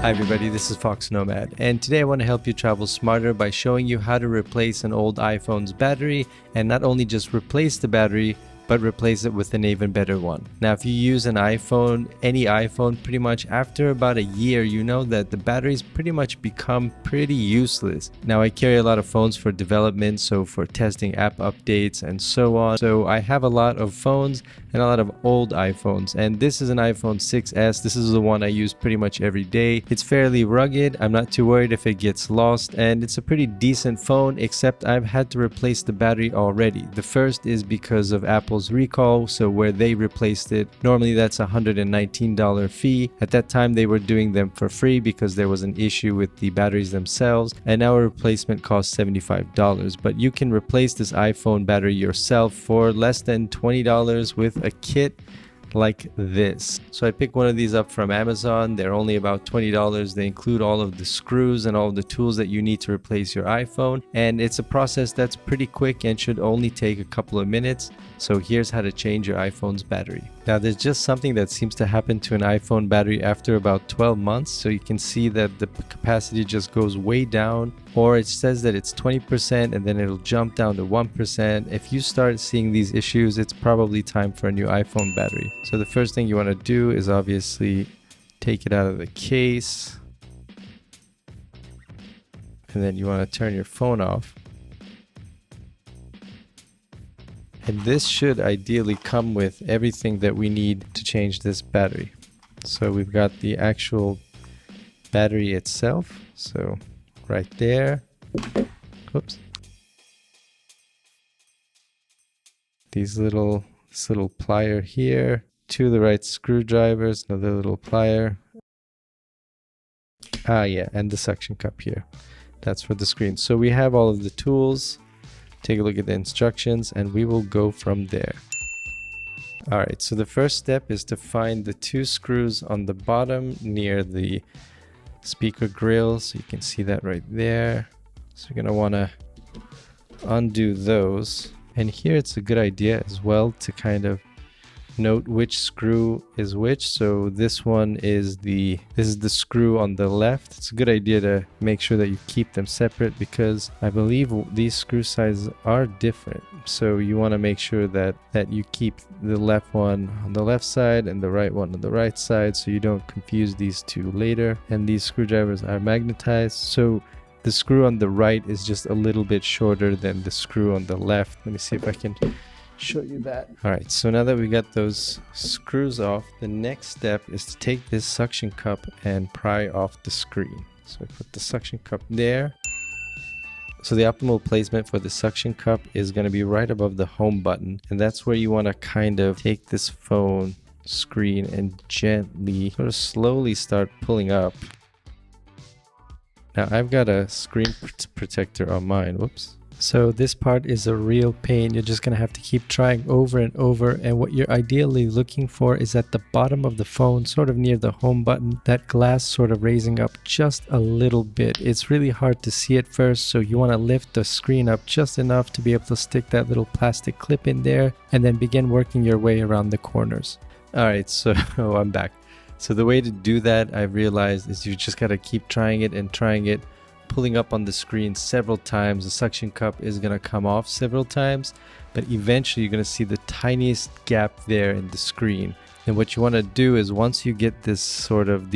Hi everybody, this is foXnoMad, and today I want to help you travel smarter by showing you how to replace an old iPhone's battery, and not only just replace the battery, but replace it with an even better one. Now, if you use an iPhone, any iPhone, pretty much after about a year, you know that the batteries pretty much become pretty useless. Now, I carry a lot of phones for development, so for testing app updates and so on. So I have a lot of phones and a lot of old iPhones, and this is an iPhone 6s. This is the one I use pretty much every day. It's fairly rugged. I'm not too worried if it gets lost, and it's a pretty decent phone, except I've had to replace the battery already. The first is because of Apple's recall, so where they replaced it, normally that's a $119 fee. At that time they were doing them for free because there was an issue with the batteries themselves, and now a replacement costs $75. But you can replace this iPhone battery yourself for less than $20 with a kit like this. So I picked one of these up from Amazon. They're only about $20. They include all of the screws and all of the tools that you need to replace your iPhone, and it's a process that's pretty quick and should only take a couple of minutes. So here's how to change your iPhone's battery. Now, there's just something that seems to happen to an iPhone battery after about 12 months. So you can see that the capacity just goes way down, or it says that it's 20% and then it'll jump down to 1%. If you start seeing these issues, it's probably time for a new iPhone battery. So the first thing you want to do is obviously take it out of the case, and then you want to turn your phone off. And this should ideally come with everything that we need to change this battery. So we've got the actual battery itself. So right there. Oops. This little plier here. Two of the right screwdrivers, another little plier. Yeah, and the suction cup here. That's for the screen. So we have all of the tools. Take a look at the instructions and we will go from there. Alright, so the first step is to find the two screws on the bottom near the speaker grill. So you can see that right there. So you're going to want to undo those. And here it's a good idea as well to kind of note which screw is which. So this is the screw on the left. It's a good idea to make sure that you keep them separate because I believe these screw sizes are different. So you want to make sure that you keep the left one on the left side and the right one on the right side so you don't confuse these two later. And these screwdrivers are magnetized. So the screw on the right is just a little bit shorter than the screw on the left. Let me see if I can show you that. Alright, so now that we got those screws off, the next step is to take this suction cup and pry off the screen. So I put the suction cup there. So the optimal placement for the suction cup is going to be right above the home button, and that's where you want to kind of take this phone screen and gently, sort of slowly start pulling up. Now I've got a screen protector on mine. Whoops. So this part is a real pain. You're just going to have to keep trying over and over. And what you're ideally looking for is at the bottom of the phone, sort of near the home button, that glass sort of raising up just a little bit. It's really hard to see at first. So you want to lift the screen up just enough to be able to stick that little plastic clip in there and then begin working your way around the corners. All right, so I'm back. So the way to do that, I've realized, is you just got to keep trying it and trying it. Pulling up on the screen several times. The suction cup is going to come off several times, but eventually you're going to see the tiniest gap there in the screen. And what you want to do is once you get this sort of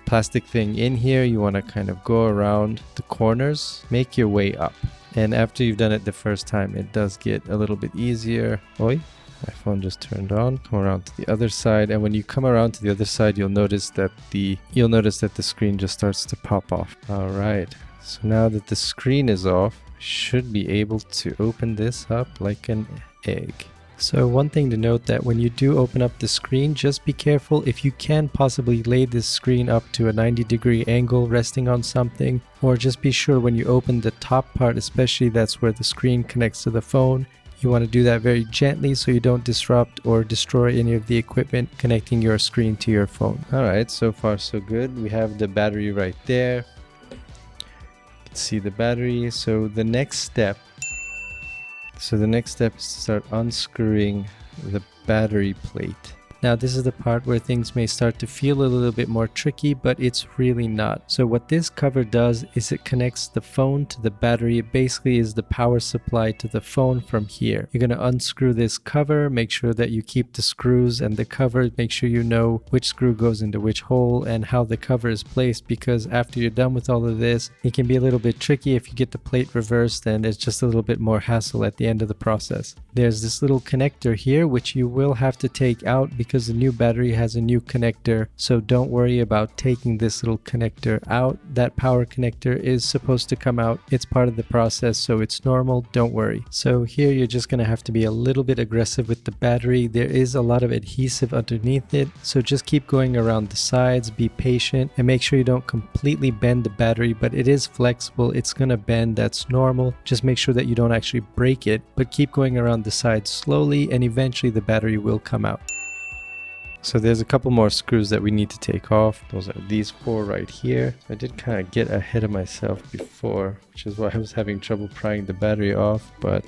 plastic thing in here, you want to kind of go around the corners, make your way up. And after you've done it the first time, it does get a little bit easier. Oi, my phone just turned on. Come around to the other side, and when you come around to the other side, you'll notice that the screen just starts to pop off. All right, so now that the screen is off, should be able to open this up like an egg. So one thing to note, that when you do open up the screen, just be careful. If you can possibly lay this screen up to a 90-degree angle resting on something, or just be sure when you open the top part, especially that's where the screen connects to the phone, you want to do that very gently so you don't disrupt or destroy any of the equipment connecting your screen to your phone. Alright, so far so good. We have the battery right there. You can see the battery. So the next step is to start unscrewing the battery plate. Now this is the part where things may start to feel a little bit more tricky, but it's really not. So what this cover does is it connects the phone to the battery. It basically is the power supply to the phone from here. You're going to unscrew this cover, make sure that you keep the screws and the cover, make sure you know which screw goes into which hole and how the cover is placed, because after you're done with all of this, it can be a little bit tricky if you get the plate reversed, and it's just a little bit more hassle at the end of the process. There's this little connector here which you will have to take out because the new battery has a new connector, so don't worry about taking this little connector out. That power connector is supposed to come out. It's part of the process, so it's normal, don't worry. So here you're just going to have to be a little bit aggressive with the battery. There is a lot of adhesive underneath it, so just keep going around the sides, be patient, and make sure you don't completely bend the battery, but it is flexible, it's going to bend, that's normal. Just make sure that you don't actually break it, but keep going around the sides slowly and eventually the battery will come out. So there's a couple more screws that we need to take off. Those are these 4 right here. I did kind of get ahead of myself before, which is why I was having trouble prying the battery off. But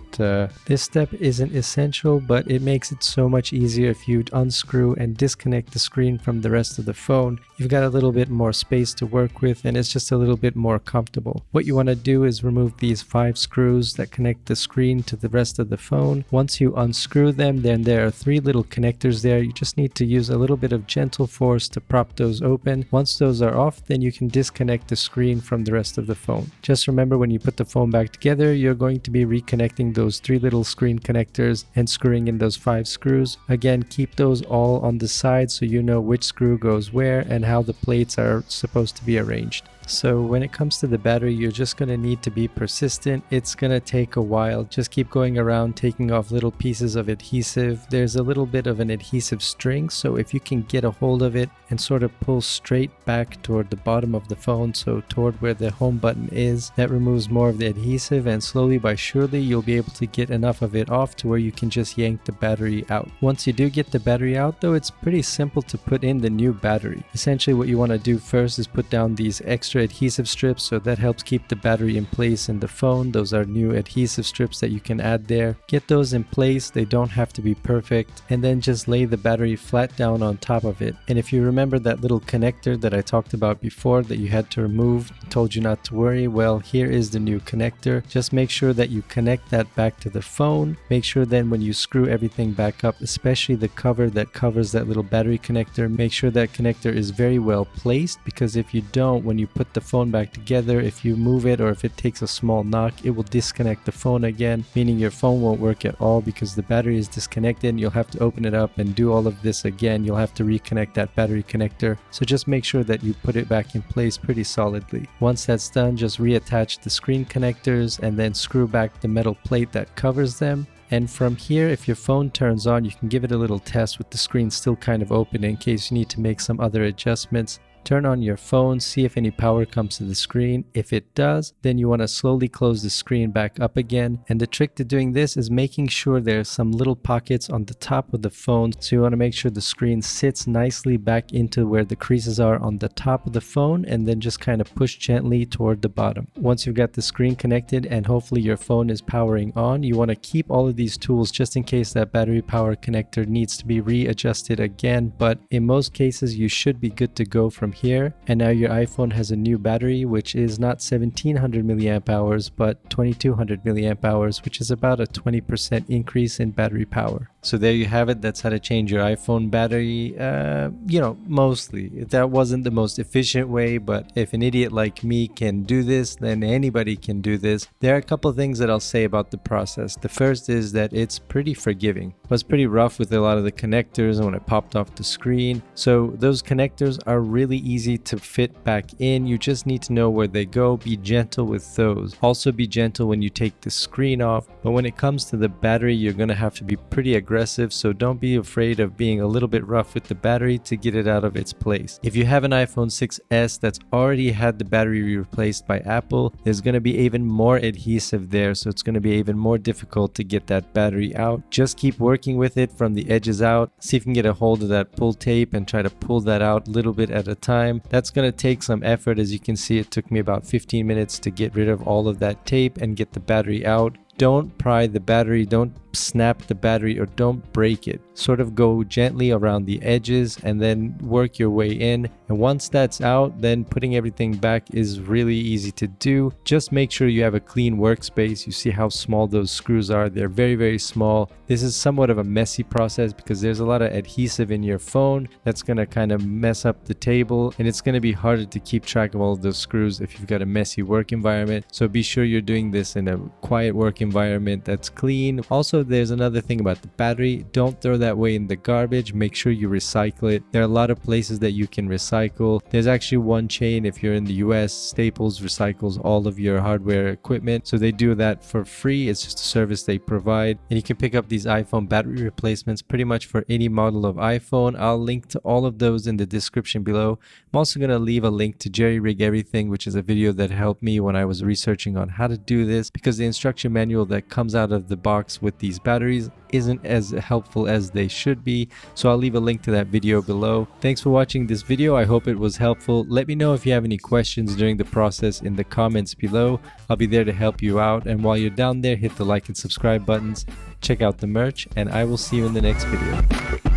this step isn't essential, but it makes it so much easier if you unscrew and disconnect the screen from the rest of the phone. You've got a little bit more space to work with and it's just a little bit more comfortable. What you want to do is remove these 5 screws that connect the screen to the rest of the phone. Once you unscrew them, then there are 3 little connectors there. You just need to use a little bit of gentle force to prop those open. Once those are off, then you can disconnect the screen from the rest of the phone. Just remember, when you put the phone back together, you're going to be reconnecting those 3 little screen connectors and screwing in those 5 screws. Again, keep those all on the side so you know which screw goes where and how the plates are supposed to be arranged. So when it comes to the battery, you're just going to need to be persistent. It's going to take a while. Just keep going around, taking off little pieces of adhesive. There's a little bit of an adhesive string, so if you can get a hold of it and sort of pull straight back toward the bottom of the phone, so toward where the home button is, that removes more of the adhesive, and slowly but surely you'll be able to get enough of it off to where you can just yank the battery out. Once you do get the battery out though, it's pretty simple to put in the new battery. Essentially what you want to do first is put down these extra adhesive strips, so that helps keep the battery in place in the phone. Those are new adhesive strips that you can add there. Get those in place, they don't have to be perfect, and then just lay the battery flat down on top of it. And if you remember that little connector that I talked about before that you had to remove, told you not to worry, well, here is the new connector. Just make sure that you connect that back to the phone. Make sure then when you screw everything back up, especially the cover that covers that little battery connector, make sure that connector is very well placed, because if you don't, when you put the phone back together, if you move it or if it takes a small knock, it will disconnect the phone again, meaning your phone won't work at all because the battery is disconnected. You'll have to open it up and do all of this again. You'll have to reconnect that battery connector. So just make sure that you put it back in place pretty solidly. Once that's done, just reattach the screen connectors and then screw back the metal plate that covers them. And from here, if your phone turns on, you can give it a little test with the screen still kind of open in case you need to make some other adjustments. Turn on your phone, see if any power comes to the screen. If it does, then you want to slowly close the screen back up again. And the trick to doing this is making sure there's some little pockets on the top of the phone. So you want to make sure the screen sits nicely back into where the creases are on the top of the phone, and then just kind of push gently toward the bottom. Once you've got the screen connected and hopefully your phone is powering on, you want to keep all of these tools just in case that battery power connector needs to be readjusted again. But in most cases, you should be good to go from here. And now your iPhone has a new battery, which is not 1700 milliamp hours but 2200 milliamp hours, which is about a 20% increase in battery power. So there you have it. That's how to change your iPhone battery. Mostly. That wasn't the most efficient way, but if an idiot like me can do this, then anybody can do this. There are a couple of things that I'll say about the process. The first is that it's pretty forgiving. It was pretty rough with a lot of the connectors and when it popped off the screen. So those connectors are really easy to fit back in. You just need to know where they go. Be gentle with those. Also be gentle when you take the screen off. But when it comes to the battery, you're going to have to be pretty aggressive. So don't be afraid of being a little bit rough with the battery to get it out of its place. If you have an iPhone 6s that's already had the battery replaced by Apple, there's going to be even more adhesive there. So it's going to be even more difficult to get that battery out. Just keep working with it from the edges out. See if you can get a hold of that pull tape and try to pull that out a little bit at a time. That's going to take some effort. As you can see, it took me about 15 minutes to get rid of all of that tape and get the battery out. Don't pry the battery. Don't snap the battery or don't break it. Sort of go gently around the edges and then work your way in. And once that's out, then putting everything back is really easy to do. Just make sure you have a clean workspace. You see how small those screws are. They're very, very small. This is somewhat of a messy process because there's a lot of adhesive in your phone that's going to kind of mess up the table, and it's going to be harder to keep track of all of those screws if you've got a messy work environment. So be sure you're doing this in a quiet work environment that's clean. Also, there's another thing about the battery. Don't throw that away in the garbage. Make sure you recycle it. There are a lot of places that you can recycle. There's actually one chain, if you're in the US, Staples recycles all of your hardware equipment. So they do that for free. It's just a service they provide. And you can pick up these iPhone battery replacements pretty much for any model of iPhone. I'll link to all of those in the description below. I'm also going to leave a link to Jerry Rig Everything, which is a video that helped me when I was researching on how to do this, because the instruction manual that comes out of the box with these batteries isn't as helpful as they should be. So I'll leave a link to that video below. Thanks for watching this video. I hope it was helpful. Let me know if you have any questions during the process in the comments below. I'll be there to help you out. And while you're down there, hit the like and subscribe buttons, check out the merch, and I will see you in the next video.